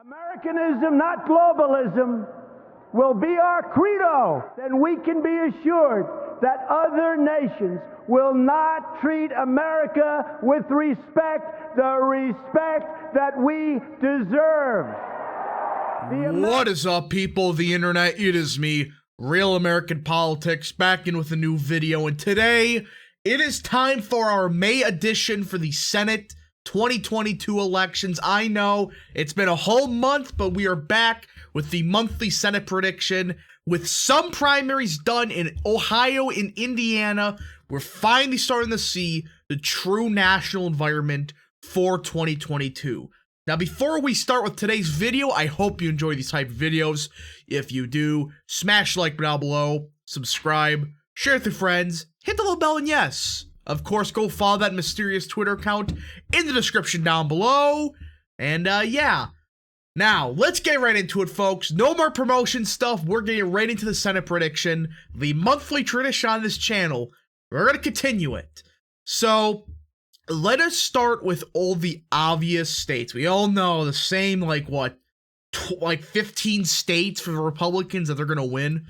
Americanism, not globalism, will be our credo. Then we can be assured that other nations will not treat America with respect, the respect that we deserve. What is up, people of the internet? It is me, Real American Politics, back in with a new video, and today it is time for our May edition for the Senate 2022 elections. I know it's been a whole month, but we are back with the monthly Senate prediction. With some primaries done in Ohio and Indiana, we're finally starting to see the true national environment for 2022. Now, before we start with today's video, I hope you enjoy these type of videos. If you do, smash like down below, subscribe, share with your friends, hit the little bell, and yes, of course, go follow that mysterious Twitter account in the description down below. And yeah, now let's get right into it, folks. No more promotion stuff. We're getting right into the Senate prediction, the monthly tradition on this channel. We're going to continue it. So let us start with all the obvious states. We all know the same, like, what, like 15 states for the Republicans that they're going to win.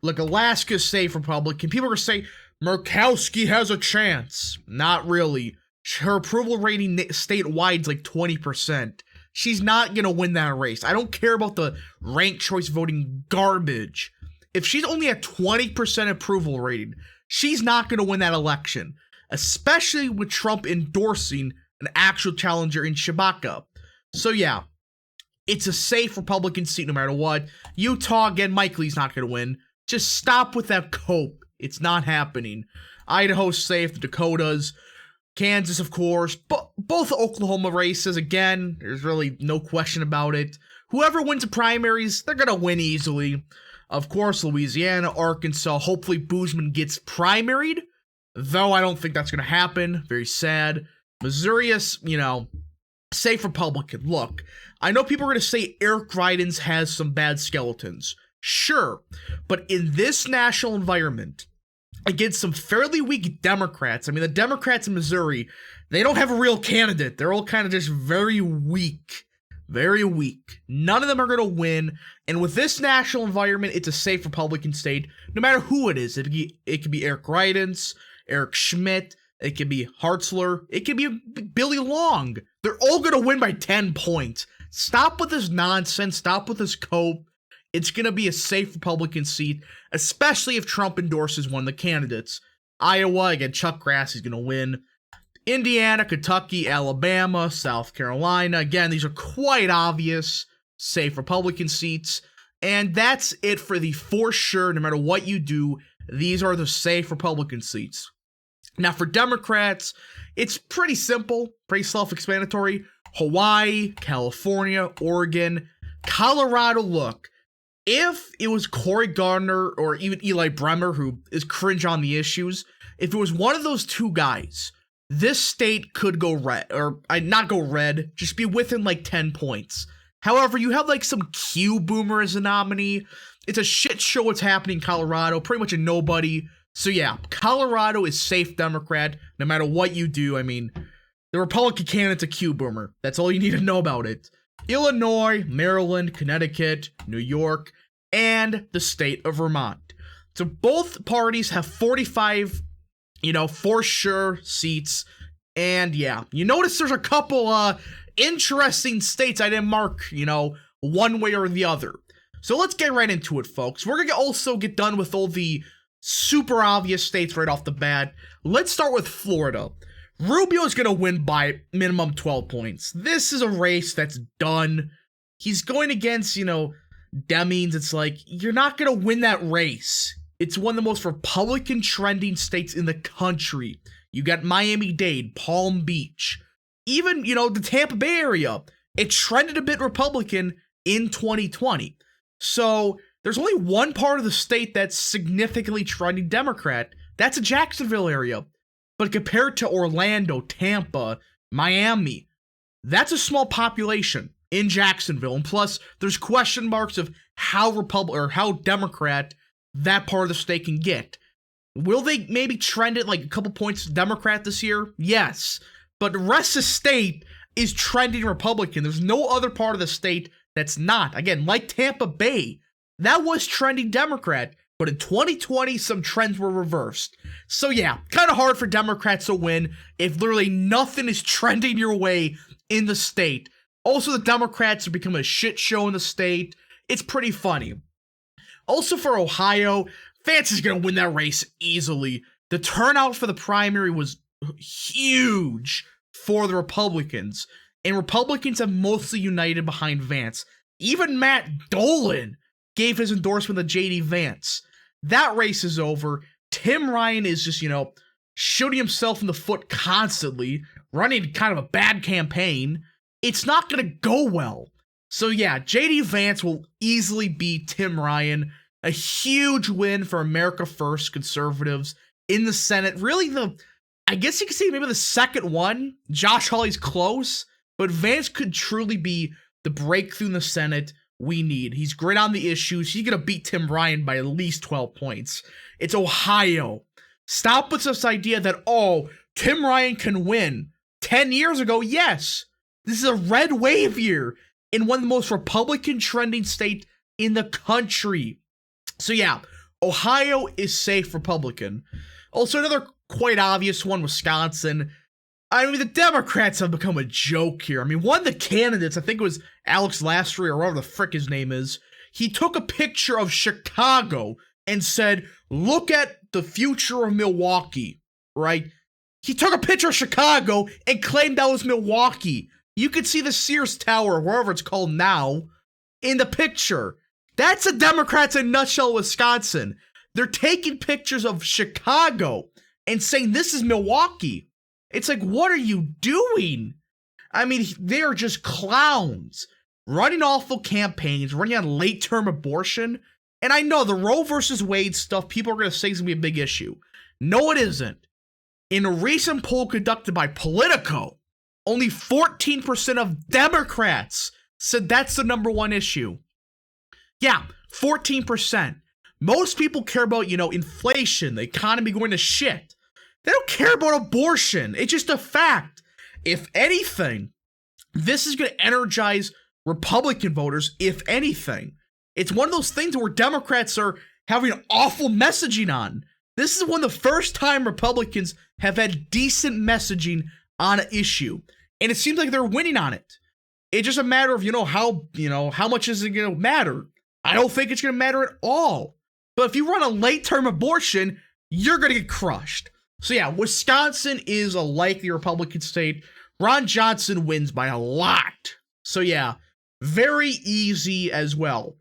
Look, Alaska's safe Republican. People are going to say, Murkowski has a chance. Not really. Her approval rating statewide is like 20%. She's not going to win that race. I don't care about the ranked choice voting garbage. If she's only at 20% approval rating, she's not going to win that election. Especially with Trump endorsing an actual challenger in Chewbacca. So yeah, it's a safe Republican seat no matter what. Utah, again, Mike Lee's not going to win. Just stop with that cope. It's not happening. Idaho's safe, the Dakotas, Kansas, of course, but both Oklahoma races, again, there's really no question about it. Whoever wins the primaries, they're going to win easily. Of course, Louisiana, Arkansas, hopefully Boozman gets primaried. Though I don't think that's going to happen. Very sad. Missouri is, safe Republican. Look, I know people are going to say Eric Greitens has some bad skeletons. Sure. But in this national environment, against some fairly weak Democrats, I mean, the Democrats in Missouri, they don't have a real candidate. They're all kind of just very weak. Very weak. None of them are going to win. And with this national environment, it's a safe Republican state, no matter who it is. It could be Eric Greitens, Eric Schmidt, it could be Hartzler, it could be Billy Long. They're all going to win by 10 points. Stop with this nonsense. Stop with this cope. It's going to be a safe Republican seat, especially if Trump endorses one of the candidates. Iowa, again, Chuck Grassley's going to win. Indiana, Kentucky, Alabama, South Carolina. Again, these are quite obvious safe Republican seats. And that's it for the for sure, no matter what you do, these are the safe Republican seats. Now, for Democrats, it's pretty simple, pretty self-explanatory. Hawaii, California, Oregon, Colorado. Look, if it was Cory Gardner or even Eli Bremer, who is cringe on the issues, if it was one of those two guys, this state could go red, or not go red, just be within like 10 points. However, you have like some Q boomer as a nominee. It's a shit show what's happening in Colorado, pretty much a nobody. So yeah, Colorado is safe Democrat, no matter what you do. I mean, the Republican candidate's a Q boomer. That's all you need to know about it. Illinois, Maryland, Connecticut, New York, and the state of Vermont. So both parties have 45, for sure seats. And yeah, you notice there's a couple interesting states I didn't mark, one way or the other. So let's get right into it, folks. We're going to also get done with all the super obvious states right off the bat. Let's start with Florida. Rubio is going to win by minimum 12 points. This is a race that's done. He's going against, Demings. It's like, you're not going to win that race. It's one of the most Republican trending states in the country. You got Miami-Dade, Palm Beach, even, the Tampa Bay area. It trended a bit Republican in 2020. So there's only one part of the state that's significantly trending Democrat. That's a Jacksonville area. But compared to Orlando, Tampa, Miami, that's a small population in Jacksonville. And plus, there's question marks of how Democrat that part of the state can get. Will they maybe trend it like a couple points Democrat this year? Yes. But the rest of the state is trending Republican. There's no other part of the state that's not. Again, like Tampa Bay, that was trending Democrat, but in 2020, some trends were reversed. So yeah, kind of hard for Democrats to win if literally nothing is trending your way in the state. Also, the Democrats are becoming a shit show in the state. It's pretty funny. Also for Ohio, Vance is going to win that race easily. The turnout for the primary was huge for the Republicans, and Republicans have mostly united behind Vance. Even Matt Dolan gave his endorsement to J.D. Vance. That race is over. Tim Ryan is just, shooting himself in the foot constantly, running kind of a bad campaign. It's not going to go well. So yeah, J.D. Vance will easily beat Tim Ryan. A huge win for America First conservatives in the Senate. Really I guess you could say maybe the second one. Josh Hawley's close, but Vance could truly be the breakthrough in the Senate we need. He's great on the issues. He's going to beat Tim Ryan by at least 12 points. It's Ohio. Stop with this idea that, Tim Ryan can win. 10 years ago, yes. This is a red wave year in one of the most Republican trending states in the country. So yeah, Ohio is safe Republican. Also, another quite obvious one, Wisconsin. I mean, the Democrats have become a joke here. I mean, one of the candidates, I think it was Alex Lastry or whatever the frick his name is, he took a picture of Chicago and said, look at the future of Milwaukee, right? He took a picture of Chicago and claimed that was Milwaukee. You could see the Sears Tower, wherever it's called now, in the picture. That's the Democrats in a nutshell, Wisconsin. They're taking pictures of Chicago and saying this is Milwaukee. It's like, what are you doing? I mean, they are just clowns. Running awful campaigns, running on late-term abortion. And I know the Roe versus Wade stuff, people are going to say is going to be a big issue. No, it isn't. In a recent poll conducted by Politico, only 14% of Democrats said that's the number one issue. Yeah, 14%. Most people care about, inflation, the economy going to shit. They don't care about abortion. It's just a fact. If anything, this is going to energize Republican voters, if anything. It's one of those things where Democrats are having awful messaging on. This is one of the first time Republicans have had decent messaging on an issue. And it seems like they're winning on it. It's just a matter of, how much is it going to matter? I don't think it's going to matter at all. But if you run a late-term abortion, you're going to get crushed. So yeah, Wisconsin is a likely Republican state. Ron Johnson wins by a lot. So yeah, very easy as well.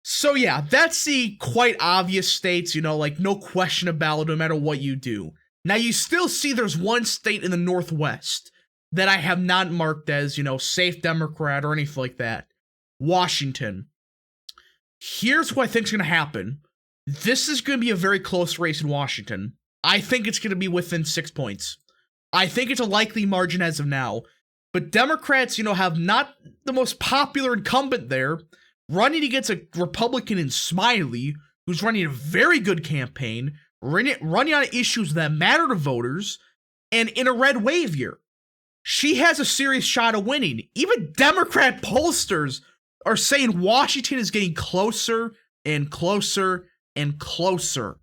So yeah, that's the quite obvious states, no question about it, no matter what you do. Now you still see there's one state in the Northwest that I have not marked as, safe Democrat or anything like that. Washington. Here's what I think is going to happen. This is going to be a very close race in Washington. I think it's going to be within 6 points. I think it's a likely margin as of now. But Democrats, have not the most popular incumbent there, running against a Republican in Smiley, who's running a very good campaign, running on issues that matter to voters, and in a red wave year. She has a serious shot of winning. Even Democrat pollsters are saying Washington is getting closer and closer and closer.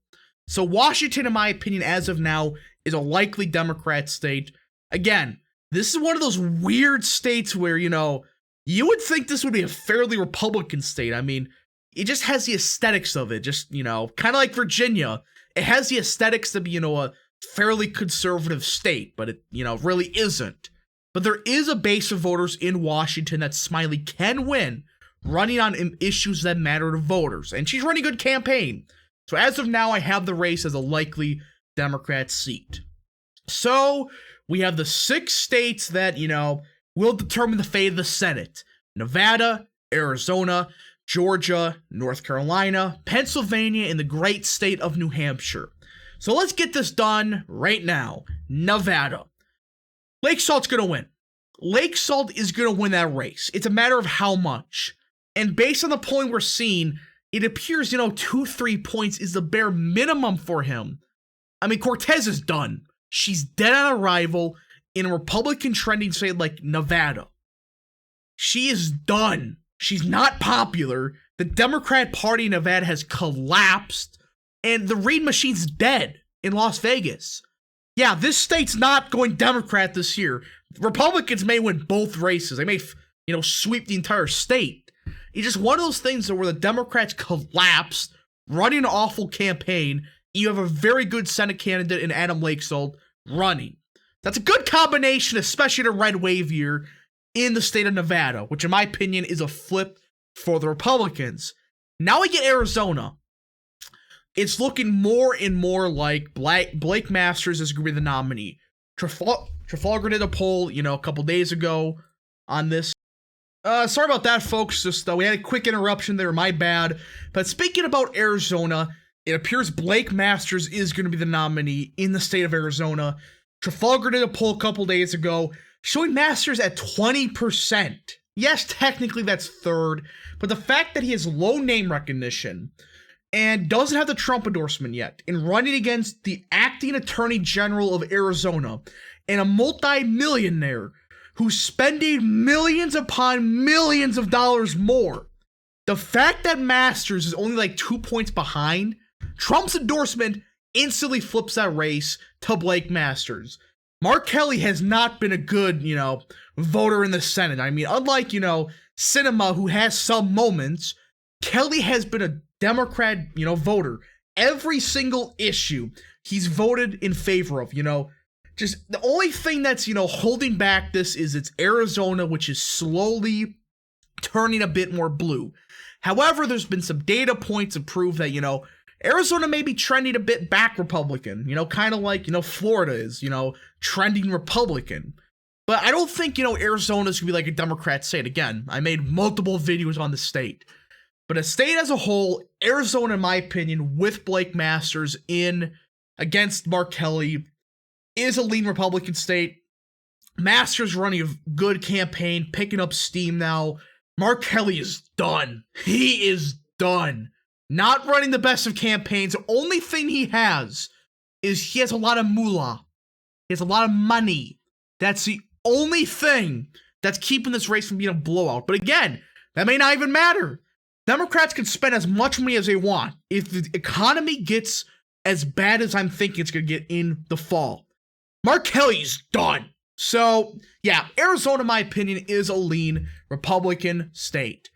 So Washington, in my opinion, as of now, is a likely Democrat state. Again, this is one of those weird states where, you would think this would be a fairly Republican state. I mean, it just has the aesthetics of it. Just, kind of like Virginia. It has the aesthetics to be, a fairly conservative state, but it, really isn't. But there is a base of voters in Washington that Smiley can win, running on issues that matter to voters. And she's running a good campaign. So as of now, I have the race as a likely Democrat seat. So we have the 6 states that, will determine the fate of the Senate. Nevada, Arizona, Georgia, North Carolina, Pennsylvania, and the great state of New Hampshire. So let's get this done right now. Nevada. Lake Salt's going to win. Lake Salt is going to win that race. It's a matter of how much. And based on the polling we're seeing, it appears, 2-3 points is the bare minimum for him. I mean, Cortez is done. She's dead on arrival in a Republican trending state like Nevada. She is done. She's not popular. The Democrat Party in Nevada has collapsed, and the Reid machine's dead in Las Vegas. Yeah, this state's not going Democrat this year. Republicans may win both races. They may, sweep the entire state. It's just one of those things where the Democrats collapsed, running an awful campaign. You have a very good Senate candidate in Adam Lakesold running. That's a good combination, especially in a red wave year in the state of Nevada, which in my opinion is a flip for the Republicans. Now we get Arizona. It's looking more and more like Blake Masters is going to be the nominee. Trafalgar did a poll, a couple days ago on this. Sorry about that, folks. Just we had a quick interruption there. My bad. But speaking about Arizona, it appears Blake Masters is going to be the nominee in the state of Arizona. Trafalgar did a poll a couple days ago showing Masters at 20%. Yes, technically that's third, but the fact that he has low name recognition and doesn't have the Trump endorsement yet, and running against the acting attorney general of Arizona and a multi-millionaire who's spending millions upon millions of dollars more. The fact that Masters is only like 2 points behind, Trump's endorsement instantly flips that race to Blake Masters. Mark Kelly has not been a good, voter in the Senate. I mean, unlike, Sinema, who has some moments, Kelly has been a Democrat, voter. Every single issue he's voted in favor of, Just the only thing that's, holding back this is it's Arizona, which is slowly turning a bit more blue. However, there's been some data points to prove that, Arizona may be trending a bit back Republican, kind of like, Florida is, trending Republican. But I don't think, Arizona's gonna be like a Democrat state. Again, I made multiple videos on the state. But a state as a whole, Arizona, in my opinion, with Blake Masters in against Mark Kelly, is a lean Republican state. Masters running a good campaign, picking up steam now. Mark Kelly is done. He is done. Not running the best of campaigns. The only thing he has is he has a lot of moolah. He has a lot of money. That's the only thing that's keeping this race from being a blowout. But again, that may not even matter. Democrats can spend as much money as they want. If the economy gets as bad as I'm thinking it's going to get in the fall, Mark Kelly's done. So, yeah, Arizona, in my opinion, is a lean Republican state.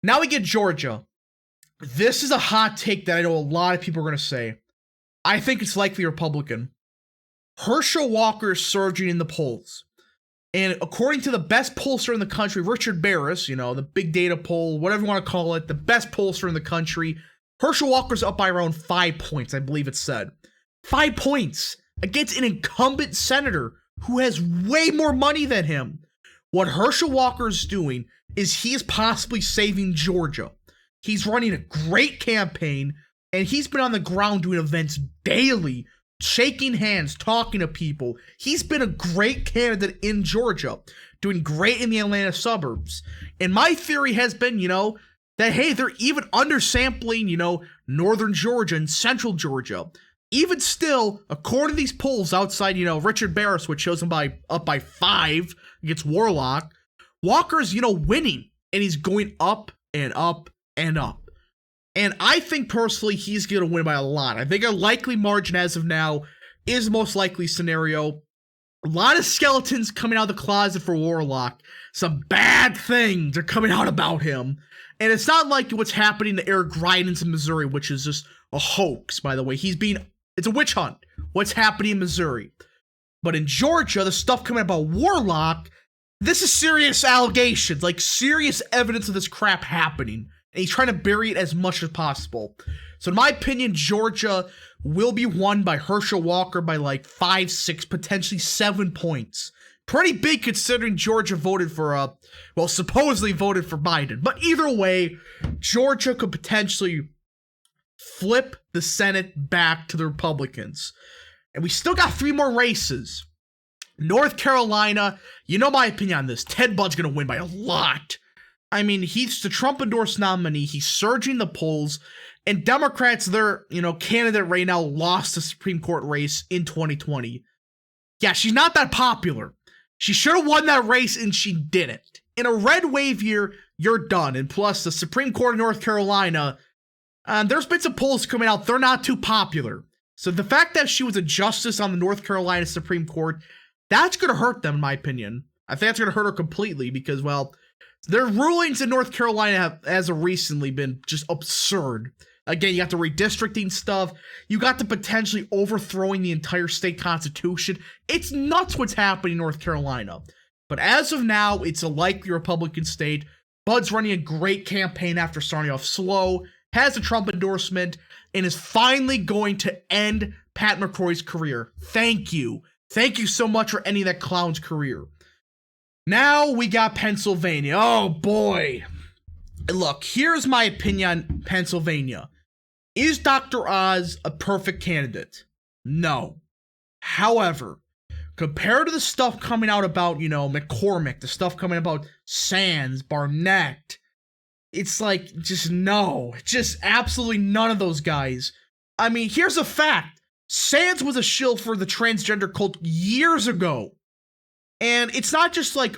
Now we get Georgia. This is a hot take that I know a lot of people are going to say. I think it's likely Republican. Herschel Walker is surging in the polls. And according to the best pollster in the country, Richard Barris, the big data poll, whatever you want to call it, the best pollster in the country, Herschel Walker's up by around 5 points, I believe it said. 5 points against an incumbent senator who has way more money than him. What Herschel Walker is doing is he is possibly saving Georgia. He's running a great campaign, and he's been on the ground doing events daily, shaking hands, talking to people. He's been a great candidate in Georgia, doing great in the Atlanta suburbs. And my theory has been, that, hey, they're even undersampling, northern Georgia and central Georgia. Even still, according to these polls outside, Richard Barris, which shows him up by 5 against Warlock, Walker's, winning, and he's going up and up and up. And I think personally he's going to win by a lot. I think a likely margin as of now is the most likely scenario. A lot of skeletons coming out of the closet for Warlock. Some bad things are coming out about him. And it's not like what's happening to Eric Greitens in Missouri, which is just a hoax, by the way. It's a witch hunt, what's happening in Missouri. But in Georgia, the stuff coming about Warlock, this is serious allegations, like serious evidence of this crap happening. And he's trying to bury it as much as possible. So in my opinion, Georgia will be won by Herschel Walker by like 5, 6, potentially 7 points. Pretty big considering Georgia voted for, supposedly voted for Biden. But either way, Georgia could potentially flip the Senate back to the Republicans. And we still got 3 more races. North Carolina, my opinion on this. Ted Budd's going to win by a lot. I mean, he's the Trump-endorsed nominee. He's surging the polls. And Democrats, their, candidate right now lost the Supreme Court race in 2020. Yeah, she's not that popular. She should have won that race, and she didn't. in a red wave year, you're done. And plus, the Supreme Court of North Carolina, there's been some polls coming out. They're not too popular. So the fact that she was a justice on the North Carolina Supreme Court, that's going to hurt them, in my opinion. I think that's going to hurt her completely because, well, their rulings in North Carolina have, as of recently, been just absurd. Again, you got the redistricting stuff. You got the potentially overthrowing the entire state constitution. It's nuts what's happening in North Carolina. But as of now, it's a likely Republican state. Bud's running a great campaign after starting off slow, has a Trump endorsement, and is finally going to end Pat McCrory's career. Thank you. Thank you so much for ending that clown's career. Now we got Pennsylvania. Oh boy. Look, here's my opinion on Pennsylvania. Is Dr. Oz a perfect candidate? No. However, compared to the stuff coming out about, McCormick, the stuff coming about Sands, Barnett, it's like, just no. Just absolutely none of those guys. I mean, here's a fact. Sands was a shill for the transgender cult years ago. And it's not just like,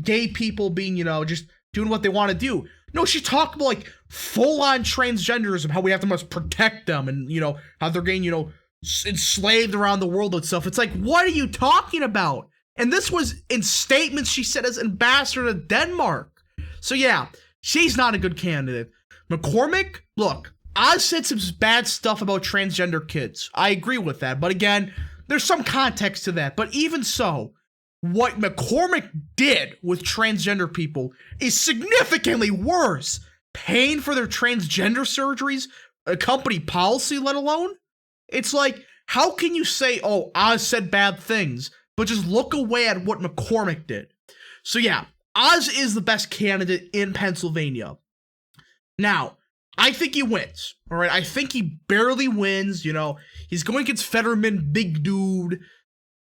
gay people being, just doing what they want to do. No, she talked about, like, full-on transgenderism, how we have to must protect them, and, how they're getting, enslaved around the world and stuff. It's like, what are you talking about? And this was in statements she said as ambassador to Denmark. So yeah, she's not a good candidate. McCormick, look, Oz said some bad stuff about transgender kids. I agree with that, but again, there's some context to that. But even so, what McCormick did with transgender people is significantly worse. Paying for their transgender surgeries, a company policy, let alone? It's like, how can you say, oh, Oz said bad things, but just look away at what McCormick did? So yeah, Oz is the best candidate in Pennsylvania. Now, I think he wins, all right? I think he barely wins, He's going against Fetterman, big dude.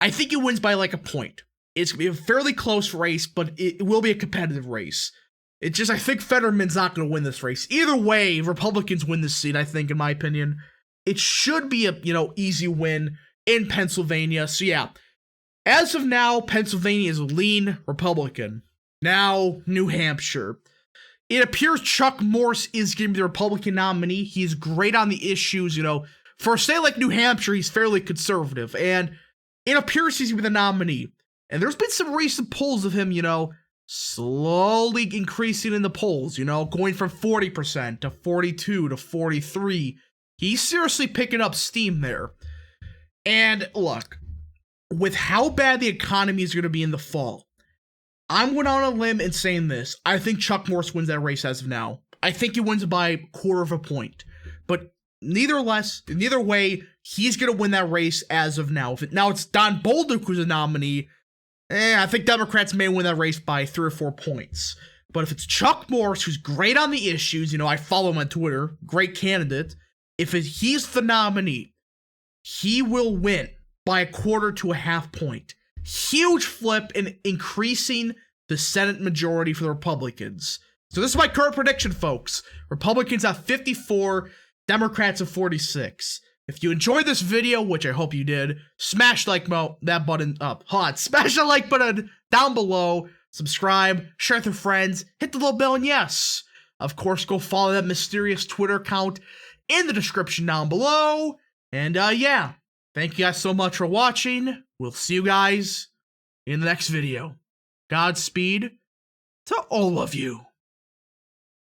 I think he wins by like a point. It's going to be a fairly close race, but it will be a competitive race. I think Fetterman's not going to win this race. Either way, Republicans win this seat, I think, in my opinion. It should be a, easy win in Pennsylvania. So yeah, as of now, Pennsylvania is lean Republican. Now, New Hampshire. It appears Chuck Morse is going to be the Republican nominee. He's great on the issues, For a state like New Hampshire, he's fairly conservative. And it appears he's going to be the nominee. And there's been some recent polls of him, slowly increasing in the polls, going from 40% to 42 to 43. He's seriously picking up steam there. And look, with how bad the economy is going to be in the fall, I'm going on a limb and saying this. I think Chuck Morse wins that race as of now. I think he wins by a quarter of a point. But neither way, he's going to win that race as of now. Now it's Don Bolduc who's a nominee, I think Democrats may win that race by 3 or 4 points. But if it's Chuck Morse, who's great on the issues, I follow him on Twitter, great candidate. He's the nominee, he will win by a quarter to a half point. Huge flip in increasing the Senate majority for the Republicans. So this is my current prediction, folks. Republicans have 54, Democrats have 46. If you enjoyed this video, which I hope you did, smash that button up. Smash the like button down below. Subscribe, share with your friends, hit the little bell, and yes, of course, go follow that mysterious Twitter account in the description down below. And yeah, thank you guys so much for watching. We'll see you guys in the next video. Godspeed to all of you.